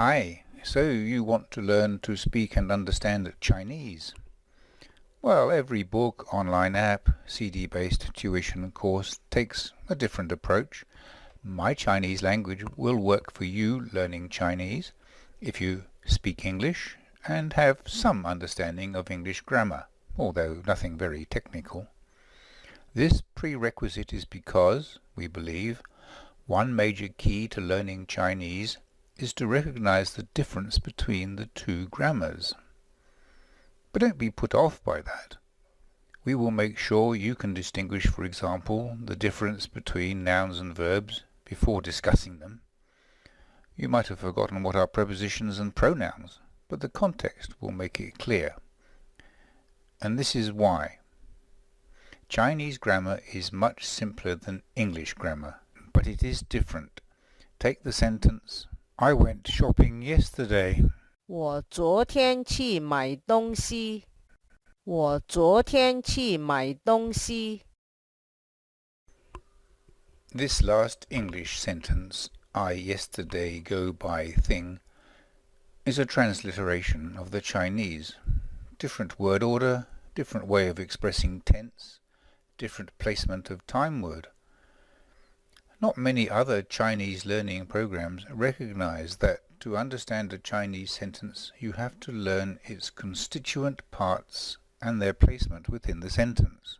Hi, so you want to learn to speak and understand Chinese? Well, every book, online app, CD-based tuition course takes a different approach. My Chinese language will work for you learning Chinese if you speak English and have some understanding of English grammar, although nothing very technical. This prerequisite is because, we believe, one major key to learning Chinese is to recognize the difference between the two grammars. But don't be put off by that. We will make sure you can distinguish, for example, the difference between nouns and verbs before discussing them. You might have forgotten what are prepositions and pronouns, but the context will make it clear. And this is why. Chinese grammar is much simpler than English grammar, but it is different. Take the sentence, I went shopping yesterday. 我昨天去买东西。我昨天去买东西。This last English sentence, I yesterday go by thing, is a transliteration of the Chinese. Different word order, different way of expressing tense, different placement of time word. Not many other Chinese learning programs recognize that to understand a Chinese sentence you have to learn its constituent parts and their placement within the sentence.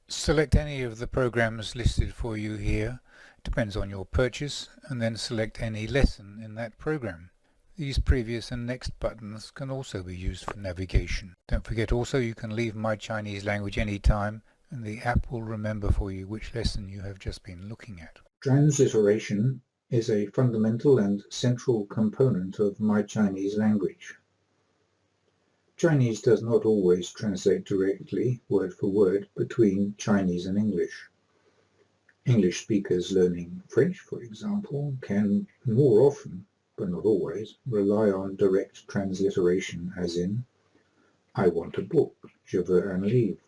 Select any of the programs listed for you here, depends on your purchase, and then select any lesson in that program. These previous and next buttons can also be used for navigation. Don't forget also you can leave My Chinese Language anytime, and the app will remember for you which lesson you have just been looking at. Transliteration is a fundamental and central component of My Chinese Language. Chinese does not always translate directly, word for word, between Chinese and English. English speakers learning French, for example, can more often, but not always, rely on direct transliteration as in I want a book, je veux un livre,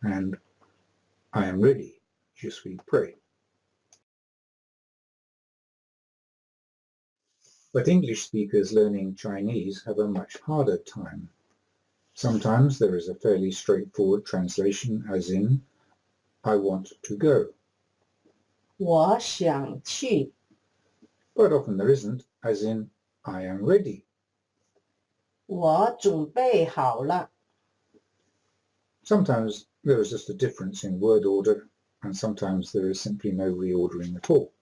and I am ready, je suis prêt. But English speakers learning Chinese have a much harder time. Sometimes there is a fairly straightforward translation as in I want to go. 我想去。 But often there isn't, as in I am ready. 我准备好了。 Sometimes there is just a difference in word order, and sometimes there is simply no reordering at all.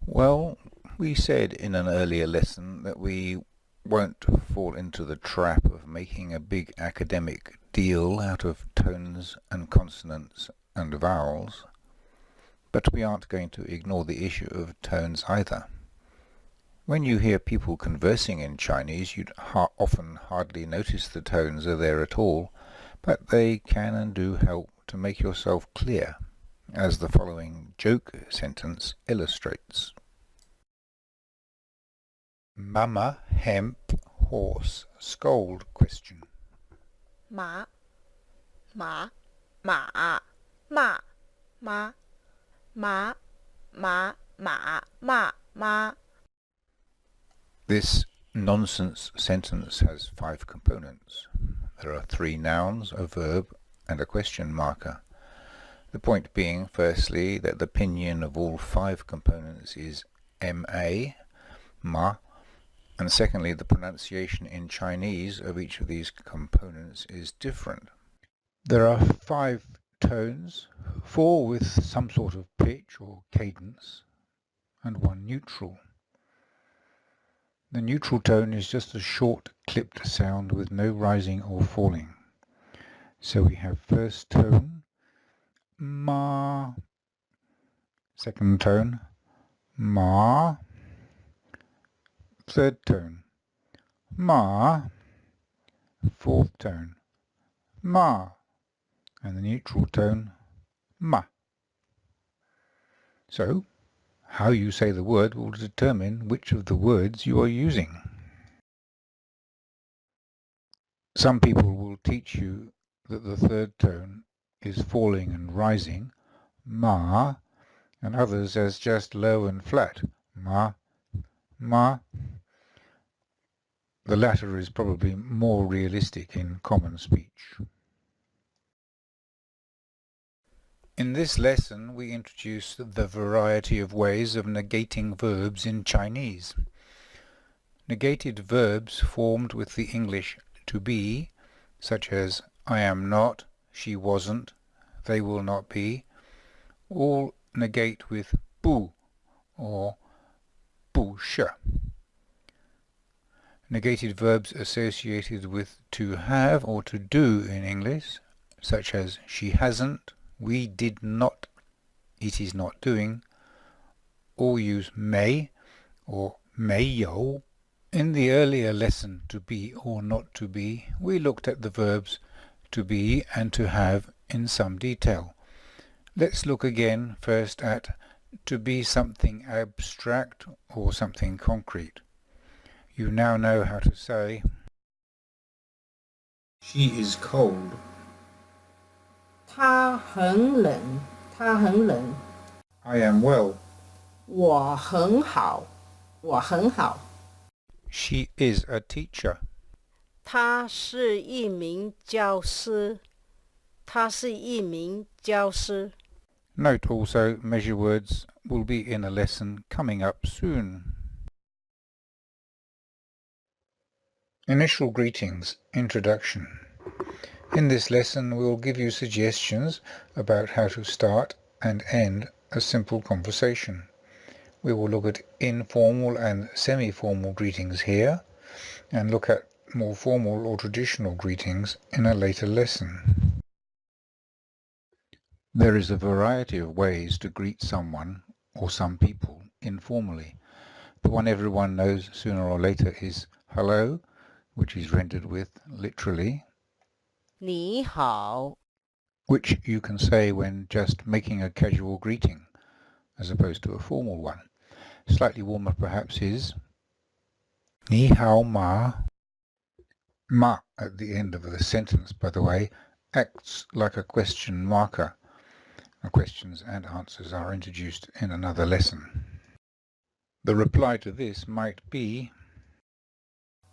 Well, we said in an earlier lesson that we won't fall into the trap of making a big academic deal out of tones and consonants and vowels, but we aren't going to ignore the issue of tones either. When you hear people conversing in Chinese, you'd often hardly notice the tones are there at all, but they can and do help to make yourself clear, as the following joke sentence illustrates. Mama, hemp, horse, scold question. 马马马马马马马马马马。 This nonsense sentence has 5 components. There are 3 nouns, a verb, and a question marker. The point being, firstly, that the pinyin of all 5 components is ma, ma, and secondly, the pronunciation in Chinese of each of these components is different. There are 5 tones, 4 with some sort of pitch or cadence, and 1 neutral. The neutral tone is just a short clipped sound with no rising or falling. So we have first tone, ma, second tone, ma, third tone, ma, fourth tone, ma, and the neutral tone, ma. So, how you say the word will determine which of the words you are using. Some people will teach you that the third tone is falling and rising, ma, and others as just low and flat, ma, ma. The latter is probably more realistic in common speech. In this lesson, we introduce the variety of ways of negating verbs in Chinese. Negated verbs formed with the English to be, such as I am not, she wasn't, they will not be, all negate with bu or bu shi. Negated verbs associated with to have or to do in English, such as she hasn't, we did not, it is not doing, all use may or 没有. In the earlier lesson to be or not to be, we looked at the verbs to be and to have in some detail. Let's look again first at to be something abstract or something concrete. You now know how to say She is cold. 她很冷，她很冷。 I am well. 我很好，我很好。 She is a teacher. 他是一名教师，他是一名教师。 Note also measure words will be in a lesson coming up soon. Initial greetings, introduction. In this lesson we will give you suggestions about how to start and end a simple conversation. We will look at informal and semi-formal greetings here and look at more formal or traditional greetings in a later lesson. There is a variety of ways to greet someone or some people informally. The one everyone knows sooner or later is hello, which is rendered with literally 你好， which you can say when just making a casual greeting as opposed to a formal one. Slightly warmer perhaps is 你好吗? Ma at the end of the sentence, by the way, acts like a question marker. Questions and answers are introduced in another lesson. The reply to this might be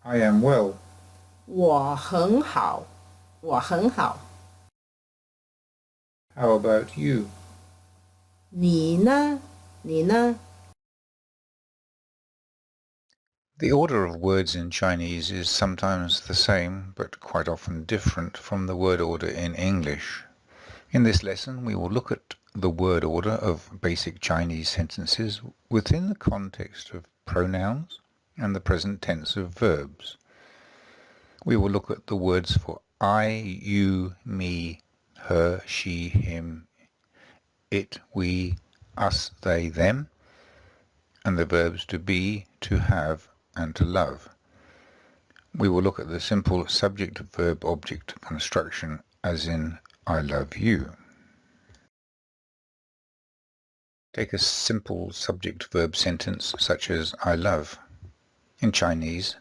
I am well. 我很好，我很好。 How about you? 你呢？你呢？ The order of words in Chinese is sometimes the same, but quite often different from the word order in English. In this lesson, we will look at the word order of basic Chinese sentences within the context of pronouns and the present tense of verbs. We will look at the words for I, you, me, her, she, him, it, we, us, they, them, and the verbs to be, to have, and to love. We will look at the simple subject-verb-object construction as in I love you. Take a simple subject-verb sentence such as I love. In Chinese,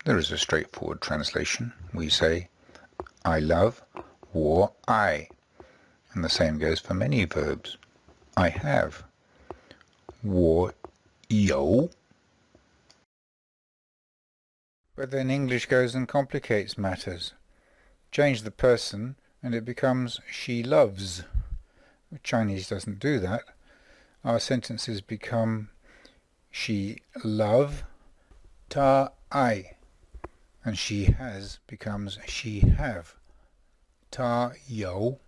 there is a straightforward translation. We say I love, 我爱, and the same goes for many verbs. I have, 我有. But then English goes and complicates matters. Change the person and it becomes she loves. Chinese doesn't do that. Our sentences become she love, 她爱, and she has becomes she have, 她有.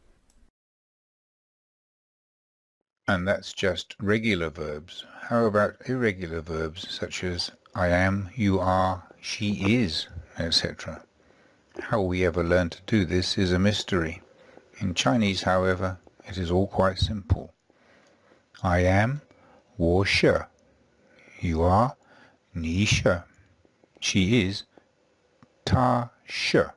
And that's just regular verbs. How about irregular verbs such as I am, you are, she is, etc.? How we ever learn to do this is a mystery. In Chinese, however, it is all quite simple. I am, 我是. You are, 你是. She is, 她是.